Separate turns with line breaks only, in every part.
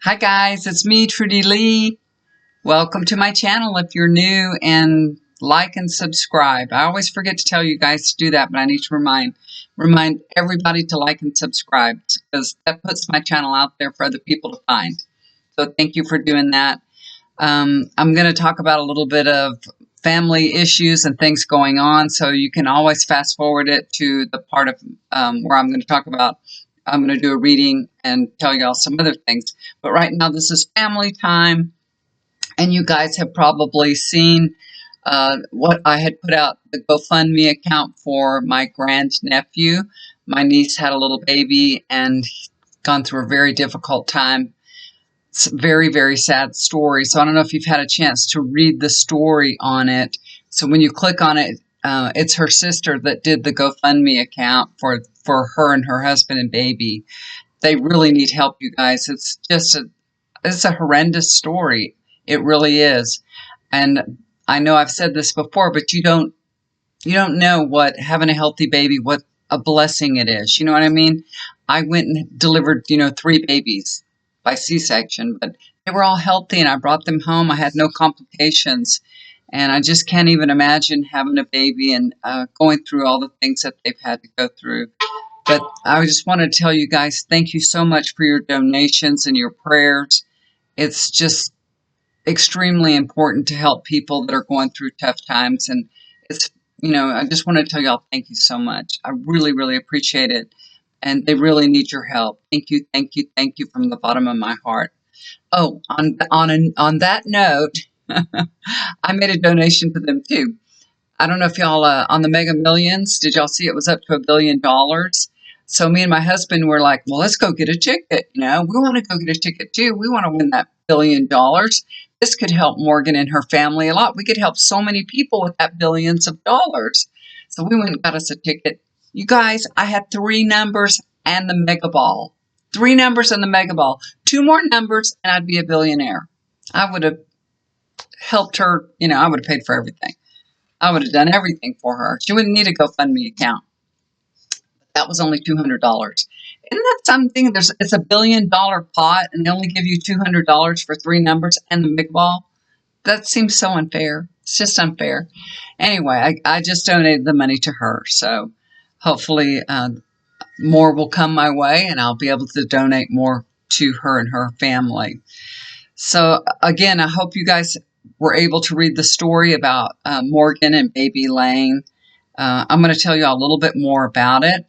Hi guys, it's me, Trudy Lee. Welcome to my channel if you're new, and like and subscribe. I always forget to tell you guys to do that, but I need to remind everybody to like and subscribe because that puts my channel out there for other people to find. So thank you for doing that. I'm going to talk about a little bit of family issues and things going on, so you can always fast forward it to the part of where I'm going to talk about. I'm going to do a reading and tell y'all some other things. But right now, this is family time, and you guys have probably seen what I had put out, the GoFundMe account for my grandnephew. My niece had a little baby and gone through a very difficult time. It's a very, very sad story. So I don't know if you've had a chance to read the story on it. So when you click on it, it's her sister that did the GoFundMe account for her and her husband and baby. They really need help, you guys. It's a horrendous story. It really is. And I know I've said this before, but you don't know what having a healthy baby, what a blessing it is. You know what I mean? I went and delivered, 3 babies by C-section, but they were all healthy and I brought them home. I had no complications. And I just can't even imagine having a baby and going through all the things that they've had to go through. But I just want to tell you guys, thank you so much for your donations and your prayers. It's just extremely important to help people that are going through tough times. And it's, I just want to tell y'all thank you so much. I really, really appreciate it. And they really need your help. Thank you, thank you, thank you from the bottom of my heart. Oh, on that note, I made a donation to them too. I don't know if y'all on the Mega Millions, did y'all see it was up to $1 billion? So me and my husband were like, well, let's go get a ticket. We want to go get a ticket too. We want to win that $1 billion. This could help Morgan and her family a lot. We could help so many people with that billions of dollars. So we went and got us a ticket. You guys, I had 3 numbers and the Mega Ball. 3 numbers and the Mega Ball. 2 more numbers and I'd be a billionaire. I would have helped her. I would have paid for everything. I would have done everything for her. She wouldn't need a GoFundMe account. That was only $200. Isn't that something? It's a $1 billion pot, and they only give you $200 for 3 numbers and the big ball. That seems so unfair. It's just unfair. Anyway, I just donated the money to her, so hopefully more will come my way, and I'll be able to donate more to her and her family. So again, I hope you guys were able to read the story about Morgan and baby Lane. I'm going to tell you a little bit more about it.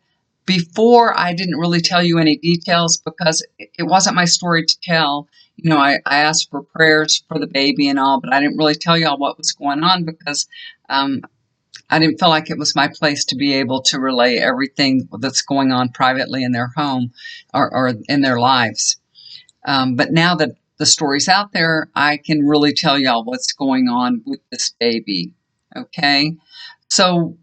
Before, I didn't really tell you any details because it wasn't my story to tell. I asked for prayers for the baby and all, but I didn't really tell y'all what was going on because I didn't feel like it was my place to be able to relay everything that's going on privately in their home or in their lives. But now that the story's out there, I can really tell y'all what's going on with this baby. Okay? So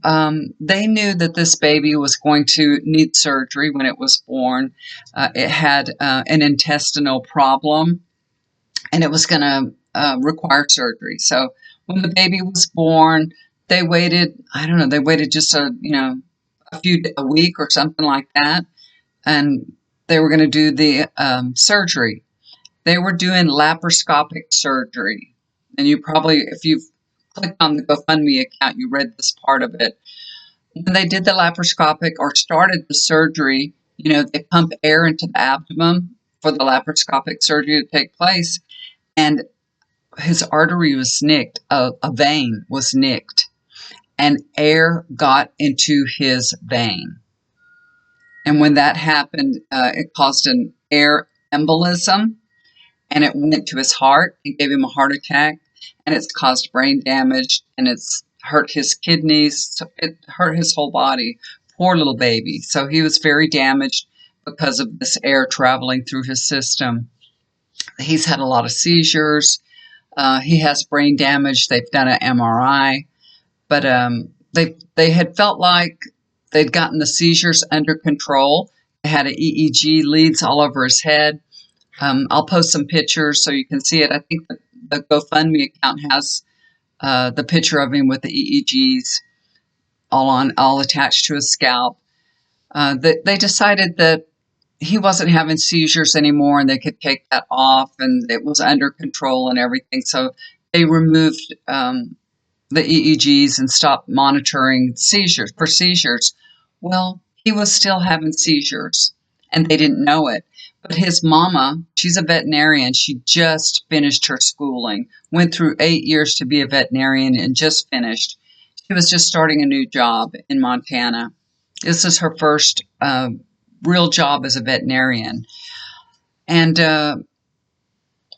they knew that this baby was going to need surgery when it was born. It had an intestinal problem, and it was going to require surgery. So when the baby was born, they waited. I don't know. They waited just a week or something like that, and they were going to do the surgery. They were doing laparoscopic surgery, and you probably, if you've clicked on the GoFundMe account, you read this part of it. When they did the laparoscopic or started the surgery, they pump air into the abdomen for the laparoscopic surgery to take place, and his artery was nicked, a vein was nicked, and air got into his vein. And when that happened, it caused an air embolism, and it went to his heart and gave him a heart attack. And it's caused brain damage, and it's hurt his kidneys. So it hurt his whole body. Poor little baby. So he was very damaged because of this air traveling through his system. He's had a lot of seizures. He has brain damage. They've done an MRI. But they had felt like they'd gotten the seizures under control. They had an EEG leads all over his head. I'll post some pictures so you can see it. I think the GoFundMe account has the picture of him with the EEGs all attached to his scalp. They decided that he wasn't having seizures anymore, and they could take that off, and it was under control and everything. So they removed the EEGs and stopped monitoring seizures for seizures. Well, he was still having seizures, and they didn't know it. But his mama, she's a veterinarian. She just finished her schooling, went through 8 years to be a veterinarian, and just finished. She was just starting a new job in Montana. This is her first real job as a veterinarian. And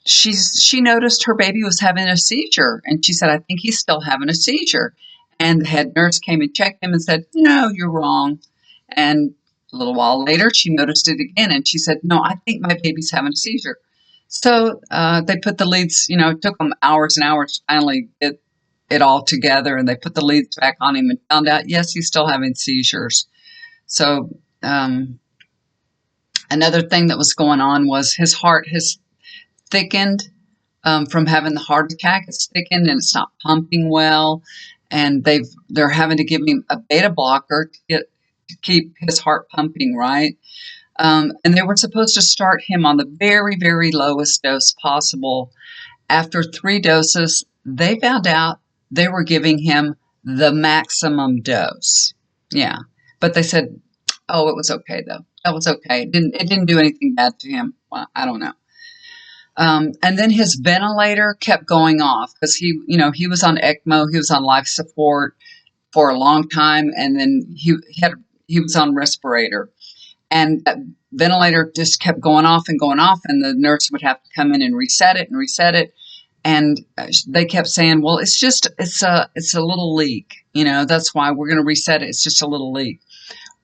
she noticed her baby was having a seizure, and she said, "I think he's still having a seizure." And the head nurse came and checked him and said, "No, you're wrong." And a little while later, she noticed it again, and she said, "No, I think my baby's having a seizure." So they put the leads, it took them hours and hours to finally get it all together, and they put the leads back on him and found out, yes, he's still having seizures. So another thing that was going on was his heart has thickened from having the heart attack. It's thickened and it's not pumping well, and they're having to give him a beta blocker to keep his heart pumping right. And they were supposed to start him on the very, very lowest dose possible. After 3 doses, they found out they were giving him the maximum dose. Yeah, but they said, "Oh, it was okay though. That was okay. It didn't do anything bad to him." Well, I don't know. And then his ventilator kept going off because he was on ECMO, he was on life support for a long time, and then he was on respirator, and that ventilator just kept going off and going off, and the nurse would have to come in and reset it, and they kept saying, "Well, it's a little leak, that's why we're going to reset it. It's just a little leak."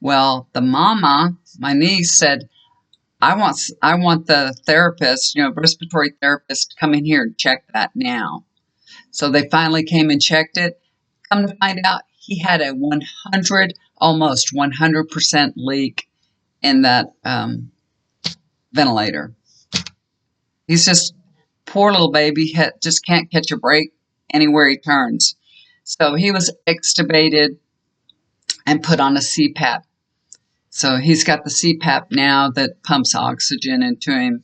Well, the mama, my niece, said, I want the therapist, respiratory therapist, to come in here and check that now. So they finally came and checked it. Come to find out, he had a almost 100% leak in that ventilator. He's just, poor little baby, just can't catch a break anywhere he turns. So he was extubated and put on a CPAP. So he's got the CPAP now that pumps oxygen into him.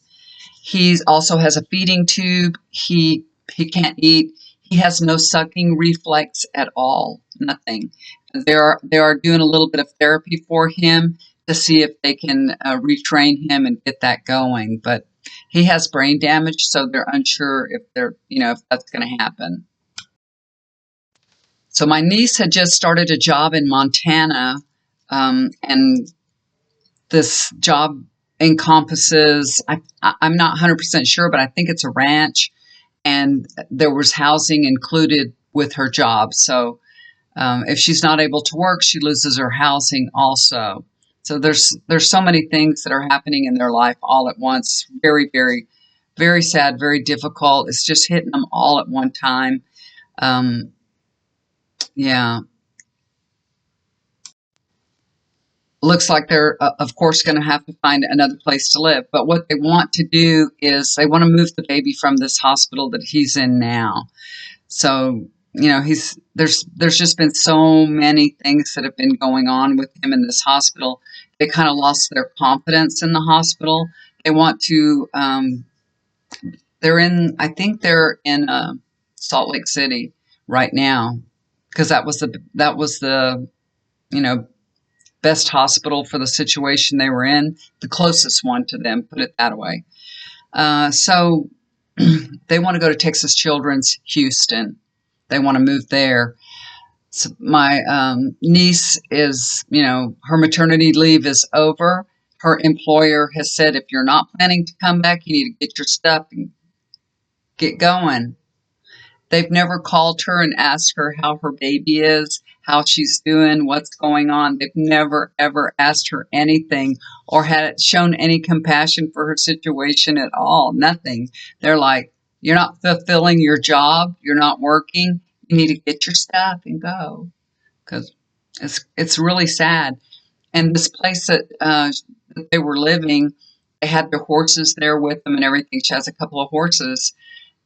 He also has a feeding tube. He can't eat. He has no sucking reflex at all. Nothing. They are doing a little bit of therapy for him to see if they can retrain him and get that going. But he has brain damage, so they're unsure if if that's going to happen. So my niece had just started a job in Montana, and this job encompasses, I'm not 100% sure, but I think it's a ranch, and there was housing included with her job. So if she's not able to work, she loses her housing also. So there's so many things that are happening in their life all at once. Very, very, very sad, very difficult. It's just hitting them all at one time. Yeah. Looks like they're, of course, going to have to find another place to live. But what they want to do is they want to move the baby from this hospital that he's in now. So, there's just been so many things that have been going on with him in this hospital. They kind of lost their confidence in the hospital. They want to, I think they're in Salt Lake City right now, because that was the, best hospital for the situation they were in, the closest one to them, put it that way. So they want to go to Texas Children's Houston. They want to move there. So my niece is, her maternity leave is over. Her employer has said, if you're not planning to come back, you need to get your stuff and get going. They've never called her and asked her how her baby is, how she's doing, what's going on. They've never, ever asked her anything or had shown any compassion for her situation at all. Nothing. They're like, you're not fulfilling your job. You're not working. You need to get your stuff and go. Because it's really sad. And this place that they were living, they had their horses there with them and everything. She has a couple of horses.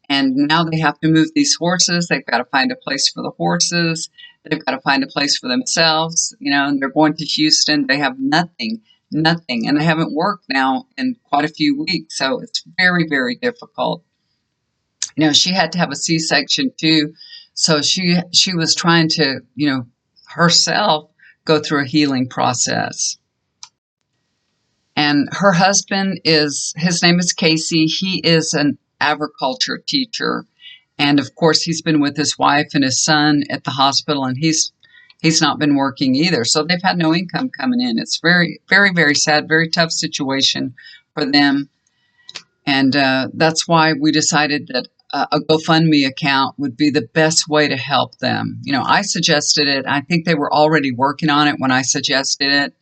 And now they have to move these horses. They've got to find a place for the horses. They've got to find a place for themselves, and they're going to Houston. They have nothing nothing. And they haven't worked now in quite a few weeks. So it's very, very difficult. She had to have a C-section too. So she was trying to, herself go through a healing process. And her husband his name is Casey. He is an agriculture teacher. And of course, he's been with his wife and his son at the hospital, and he's not been working either. So they've had no income coming in. It's very, very, very sad, very tough situation for them. And that's why we decided that a GoFundMe account would be the best way to help them. I suggested it. I think they were already working on it when I suggested it.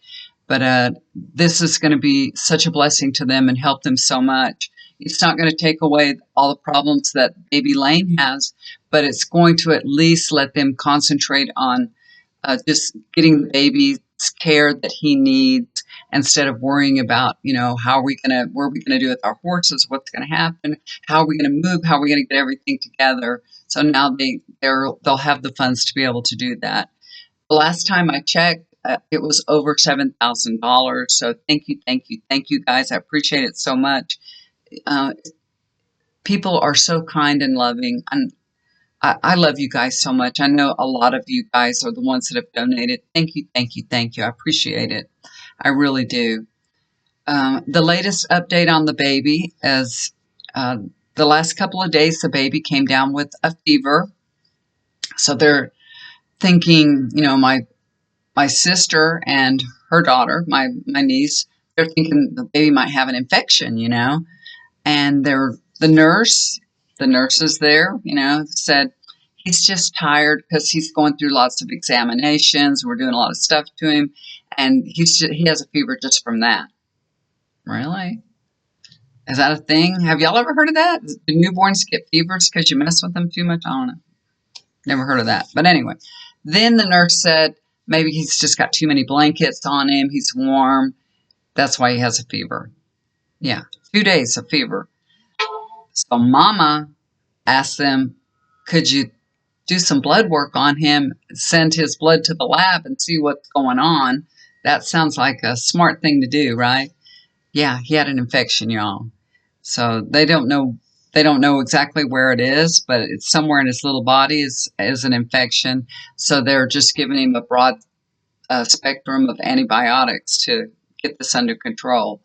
But this is going to be such a blessing to them and help them so much. It's not going to take away all the problems that baby Lane has, but it's going to at least let them concentrate on just getting the baby's care that he needs, instead of worrying about, what are we going to do with our horses? What's going to happen? How are we going to move? How are we going to get everything together? So now they'll have the funds to be able to do that. The last time I checked, it was over $7,000. So thank you guys. I appreciate it so much. People are so kind and loving, and I love you guys so much. I know a lot of you guys are the ones that have donated. Thank you. I appreciate it. I really do. The latest update on the baby is the last couple of days, the baby came down with a fever. So they're thinking, my sister and her daughter, my niece, they're thinking the baby might have an infection, and the nurses there, said he's just tired because he's going through lots of examinations. We're doing a lot of stuff to him, and he has a fever just from that. Really? Is that a thing? Have y'all ever heard of that? Do newborns get fevers because you mess with them too much? I don't know. Never heard of that. But anyway, then the nurse said maybe he's just got too many blankets on him. He's warm. That's why he has a fever. Yeah, 2 days of fever. So Mama asked them, could you do some blood work on him, send his blood to the lab and see what's going on? That sounds like a smart thing to do, right? Yeah, he had an infection, y'all. So they don't know exactly where it is, but it's somewhere in his little body is an infection. So they're just giving him a broad spectrum of antibiotics to get this under control.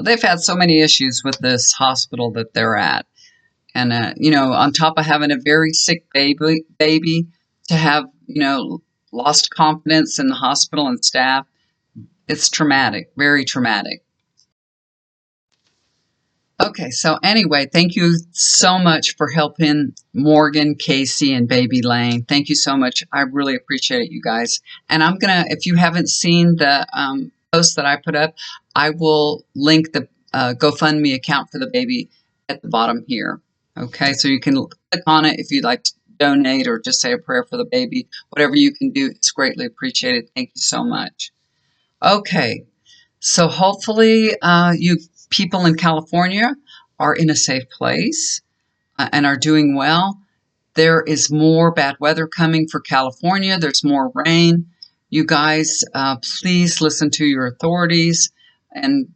They've had so many issues with this hospital that they're at. And, on top of having a very sick baby, to have, lost confidence in the hospital and staff, it's traumatic, very traumatic. Okay, so anyway, thank you so much for helping Morgan, Casey, and Baby Lane. Thank you so much. I really appreciate it, you guys. And I'm going to, if you haven't seen the post that I put up, I will link the GoFundMe account for the baby at the bottom here. Okay, so you can click on it if you'd like to donate or just say a prayer for the baby. Whatever you can do is greatly appreciated. Thank you so much. Okay, so hopefully you people in California are in a safe place and are doing well. There is more bad weather coming for California. There's more rain. You guys, please listen to your authorities and,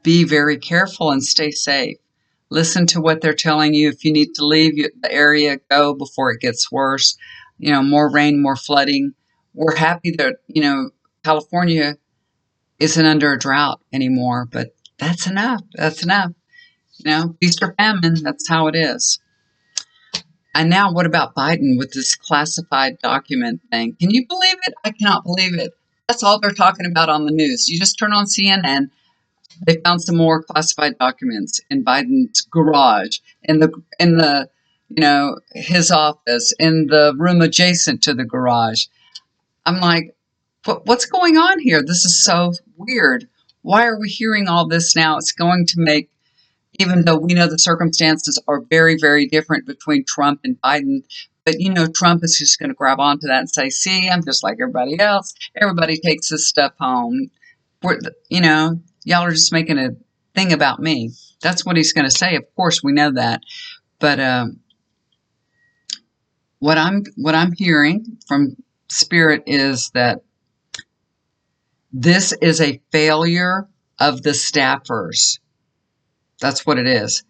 be very careful and stay safe. Listen to what they're telling you. If you need to leave the area, go before it gets worse. More rain, more flooding. We're happy that, California isn't under a drought anymore, but that's enough. That's enough. Feast or famine, that's how it is. And now what about Biden with this classified document thing? Can you believe it? I cannot believe it. That's all they're talking about on the news. You just turn on CNN, they found some more classified documents in Biden's garage, in the his office, in the room adjacent to the garage. I'm like, what's going on here? This is so weird. Why are we hearing all this now? It's going to make, even though we know the circumstances are very, very different between Trump and Biden, but Trump is just going to grab onto that and say, see, I'm just like everybody else. Everybody takes this stuff home. Y'all are just making a thing about me. That's what he's going to say. Of course, we know that. But what I'm hearing from Spirit is that This is a failure of the staffers. That's what it is.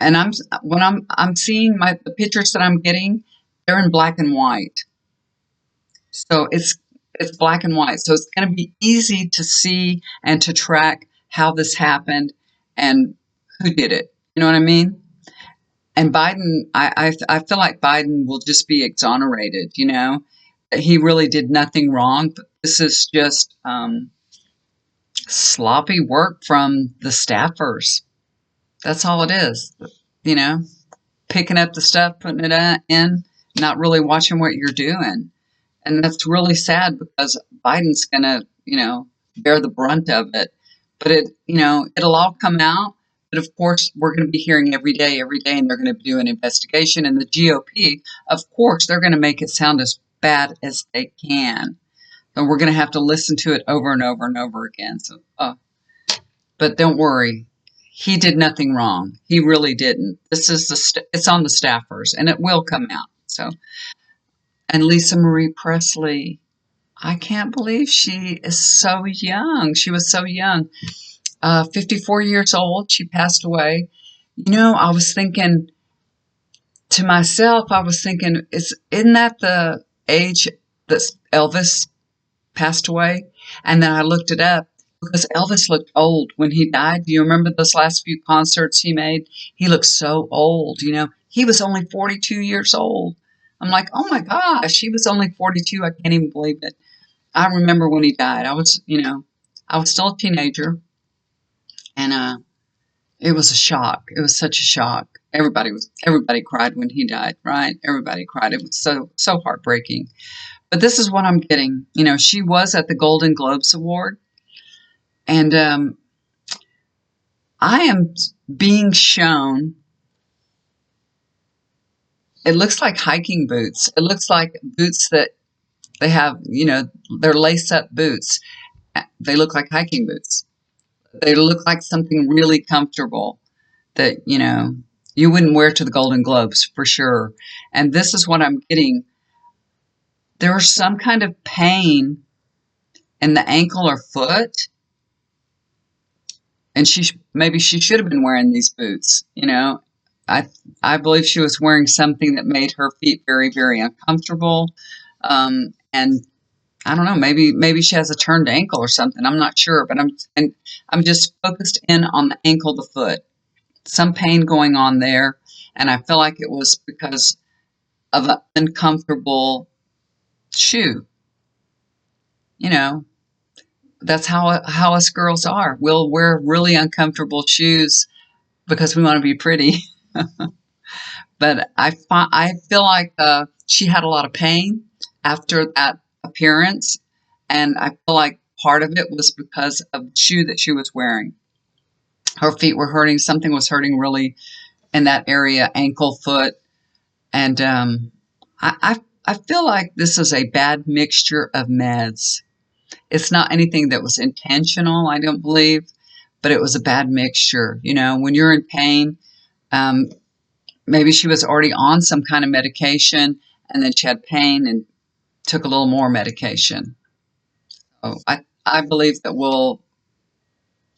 And I'm seeing the pictures that I'm getting, they're in black and white. So it's black and white. So it's going to be easy to see and to track how this happened and who did it. You know what I mean? And Biden, I feel like Biden will just be exonerated. You know, he really did nothing wrong. But this is just sloppy work from the staffers. That's all it is. You know, picking up the stuff, putting it in, not really watching what you're doing. And that's really sad because Biden's going to, you know, bear the brunt of it. But it'll all come out. But of course, we're going to be hearing every day, and they're going to do an investigation. And the GOP, of course, they're going to make it sound as bad as they can. But we're going to have to listen to it over and over and over again. So, but don't worry. He did nothing wrong. He really didn't. This is it's on the staffers, and it will come out. So, and Lisa Marie Presley, I can't believe she is so young. She was so young, 54 years old. She passed away. You know, I was thinking to myself, isn't that the age that Elvis passed away? And then I looked it up. Because Elvis looked old when he died. Do you remember those last few concerts he made? He looked so old, you know. He was only 42 years old. I'm like, oh my gosh, he was only 42. I can't even believe it. I remember when he died. I was still a teenager. And it was a shock. It was such a shock. Everybody cried when he died, right? Everybody cried. It was so heartbreaking. But this is what I'm getting. You know, she was at the Golden Globes Award. And I am being shown, it looks like hiking boots. It looks like boots that they have, you know, they're lace-up boots. They look like hiking boots. They look like something really comfortable that, you know, you wouldn't wear to the Golden Globes for sure. And this is what I'm getting. There's some kind of pain in the ankle or foot. And maybe she should have been wearing these boots, you know. I believe she was wearing something that made her feet very, very uncomfortable. And I don't know, maybe she has a turned ankle or something. I'm not sure, but I'm just focused in on the ankle, the foot. Some pain going on there, and I feel like it was because of an uncomfortable shoe. You know, that's how us girls are. We'll wear really uncomfortable shoes because we want to be pretty. But I feel like she had a lot of pain after that appearance, and I feel like part of it was because of the shoe that she was wearing. Her feet were hurting. Something was hurting really in that area, ankle, foot, and I feel like this is a bad mixture of meds. It's not anything that was intentional, I don't believe, but it was a bad mixture. You know, when you're in pain, maybe she was already on some kind of medication, and then she had pain and took a little more medication. So I believe that we'll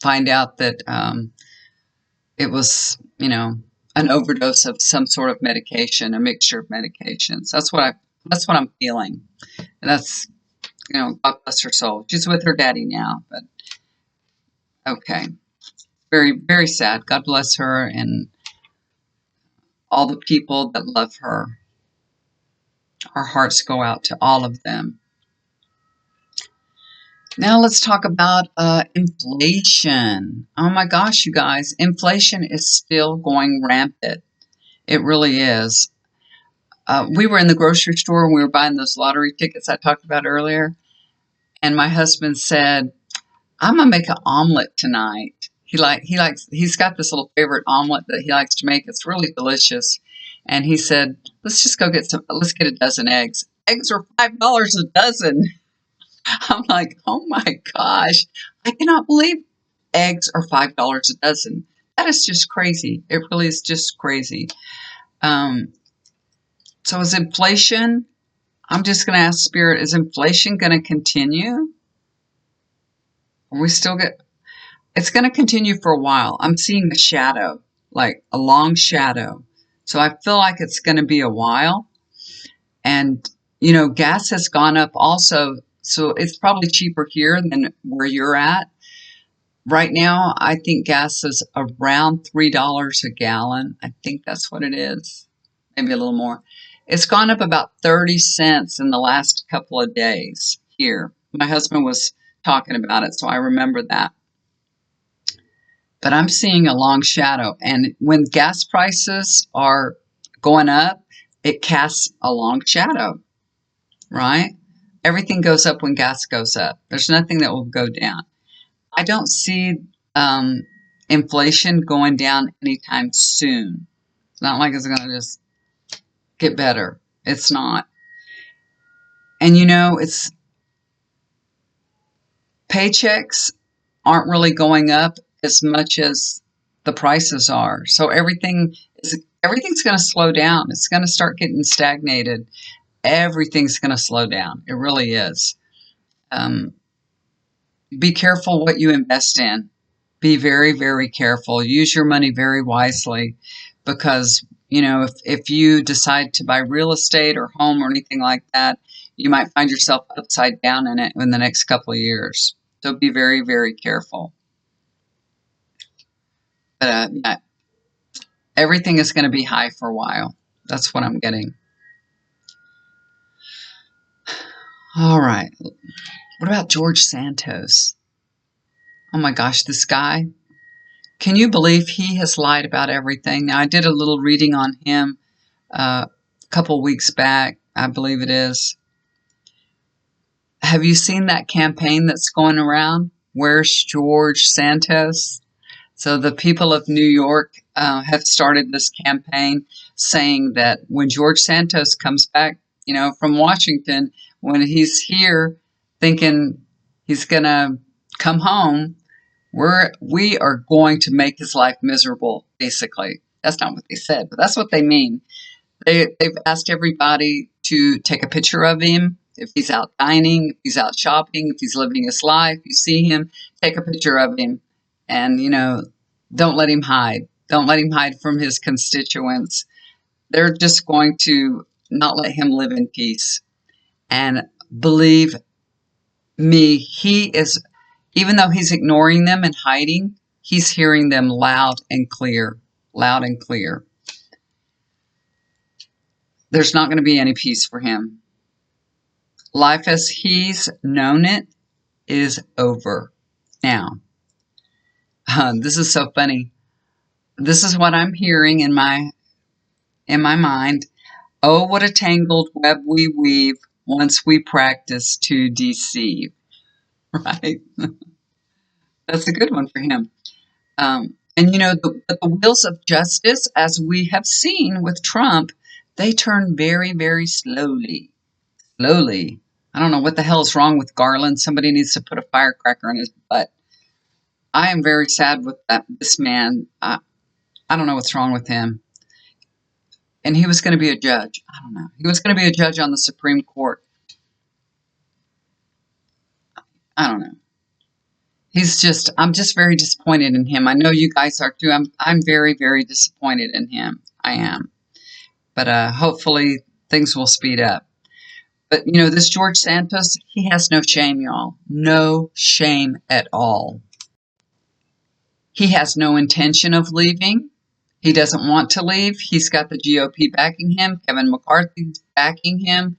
find out that it was, you know, an overdose of some sort of medication, a mixture of medications. That's what I'm feeling. And that's, you know, God bless her soul. She's with her daddy now, but okay. Very, very sad. God bless her and all the people that love her. Our hearts go out to all of them. Now let's talk about inflation. Oh my gosh, you guys. Inflation is still going rampant. It really is. We were in the grocery store and we were buying those lottery tickets I talked about earlier. And my husband said, I'm going to make an omelet tonight. He's got this little favorite omelet that he likes to make. It's really delicious. And he said, let's get a dozen eggs. Eggs are $5 a dozen. I'm like, oh my gosh, I cannot believe eggs are $5 a dozen. That is just crazy. It really is just crazy. So is inflation, I'm just going to ask Spirit, is inflation going to continue? We still get, it's going to continue for a while. I'm seeing a shadow, like a long shadow. So I feel like it's going to be a while. And, gas has gone up also. So it's probably cheaper here than where you're at. Right now, I think gas is around $3 a gallon. I think that's what it is. Maybe a little more. It's gone up about 30 cents in the last couple of days here. My husband was talking about it, so I remember that. But I'm seeing a long shadow. And when gas prices are going up, it casts a long shadow, right? Everything goes up when gas goes up. There's nothing that will go down. I don't see inflation going down anytime soon. It's not like it's going to just get better. It's not. And it's paychecks aren't really going up as much as the prices are. So everything's going to slow down. It's going to start getting stagnated. Everything's going to slow down. It really is. Be careful what you invest in. Be very, very careful. Use your money very wisely, because, if you decide to buy real estate or home or anything like that, you might find yourself upside down in it in the next couple of years. So be very, very careful. But yeah, everything is going to be high for a while. That's what I'm getting. All right. What about George Santos? Oh my gosh, this guy. Can you believe he has lied about everything? Now, I did a little reading on him a couple weeks back, I believe it is. Have you seen that campaign that's going around? Where's George Santos? So the people of New York have started this campaign saying that when George Santos comes back, from Washington, when he's here thinking he's going to come home, we are going to make his life miserable, basically. That's not what they said, but that's what they mean. They've asked everybody to take a picture of him. If he's out dining, if he's out shopping, if he's living his life, you see him, take a picture of him. And, don't let him hide. Don't let him hide from his constituents. They're just going to not let him live in peace. And believe me, he is, even though he's ignoring them and hiding, he's hearing them loud and clear. Loud and clear. There's not going to be any peace for him. Life as he's known it is over. Now, this is so funny. This is what I'm hearing in my mind. Oh, what a tangled web we weave once we practice to deceive. Right? That's a good one for him. And the wheels of justice, as we have seen with Trump, they turn very, very slowly. Slowly. I don't know what the hell is wrong with Garland. Somebody needs to put a firecracker in his butt. I am very sad with this man. I don't know what's wrong with him. And he was going to be a judge. I don't know. He was going to be a judge on the Supreme Court. I don't know. I'm just very disappointed in him. I know you guys are too. I'm very, very disappointed in him. I am. But hopefully things will speed up. But, this George Santos, he has no shame, y'all. No shame at all. He has no intention of leaving. He doesn't want to leave. He's got the GOP backing him. Kevin McCarthy's backing him.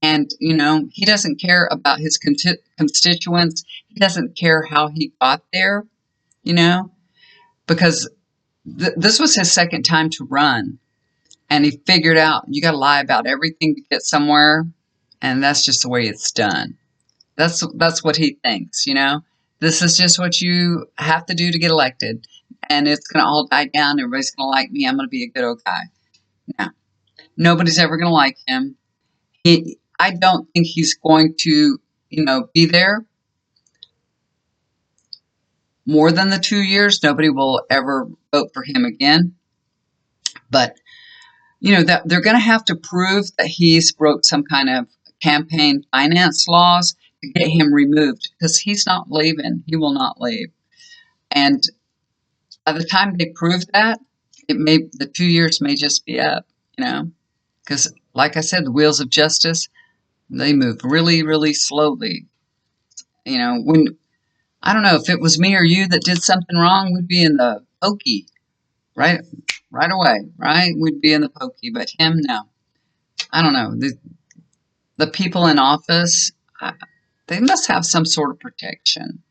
And, he doesn't care about his constituents. He doesn't care how he got there, because this was his second time to run. And he figured out you got to lie about everything to get somewhere. And that's just the way it's done. That's what he thinks, This is just what you have to do to get elected. And it's going to all die down. Everybody's going to like me. I'm going to be a good old guy. No. Nobody's ever going to like him. I don't think he's going to, be there more than the 2 years. Nobody will ever vote for him again. But, that they're going to have to prove that he's broke some kind of campaign finance laws. to get him removed because he's not leaving. He will not leave. And by the time they prove that, the 2 years may just be up, because like I said, the wheels of justice, they move really, really slowly. When I don't know if it was me or you that did something wrong, we'd be in the pokey right, right away, right? We'd be in the pokey, but him, no. I don't know. The people in office, they must have some sort of protection,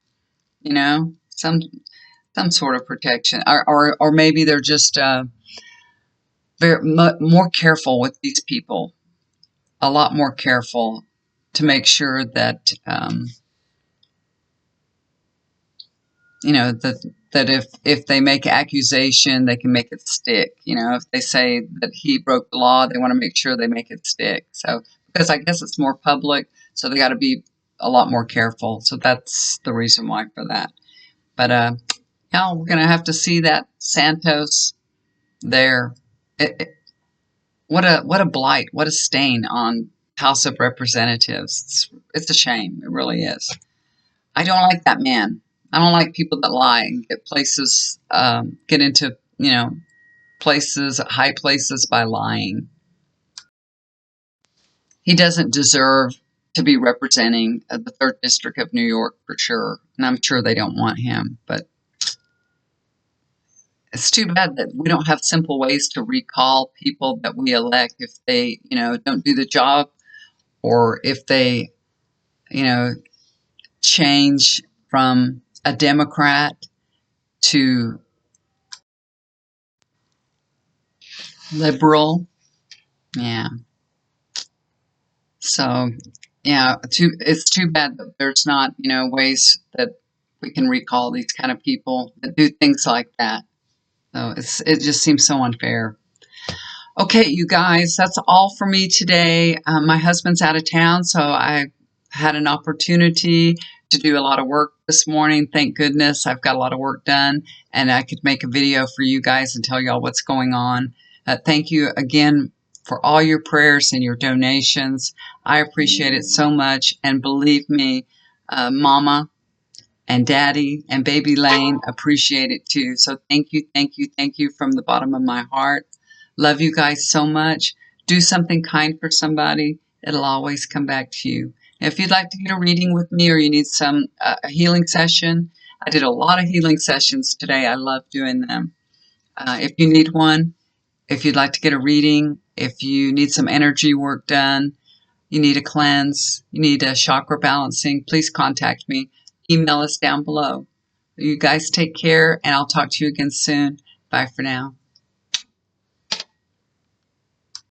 some sort of protection, or maybe they're just more careful with these people, a lot more careful to make sure that that if they make accusation, they can make it stick. If they say that he broke the law, they want to make sure they make it stick. So because I guess it's more public, so they got to be a lot more careful. So that's the reason why for that. But yeah, we're gonna have to see that Santos there. What a blight! What a stain on House of Representatives. It's a shame. It really is. I don't like that man. I don't like people that lie and get into places, high places by lying. He doesn't deserve to be representing the 3rd District of New York for sure, and I'm sure they don't want him. But it's too bad that we don't have simple ways to recall people that we elect if they, don't do the job, or if they, change from a Democrat to liberal. Yeah. So, yeah, it's too bad that there's not, ways that we can recall these kind of people that do things like that. So it just seems so unfair. Okay, you guys, that's all for me today. My husband's out of town, so I had an opportunity to do a lot of work this morning. Thank goodness I've got a lot of work done, and I could make a video for you guys and tell y'all what's going on. Thank you again for all your prayers and your donations. I appreciate it so much, and believe me, Mama and Daddy and Baby Lane appreciate it too. So thank you, thank you, thank you from the bottom of my heart. Love you guys so much. Do something kind for somebody. It'll always come back to you. If you'd like to get a reading with me, or you need a healing session, I did a lot of healing sessions today. I love doing them. If you need one, if you'd like to get a reading, if you need some energy work done, you need a cleanse, you need a chakra balancing, please contact me. Email us down below. You guys take care, and I'll talk to you again soon. Bye for now.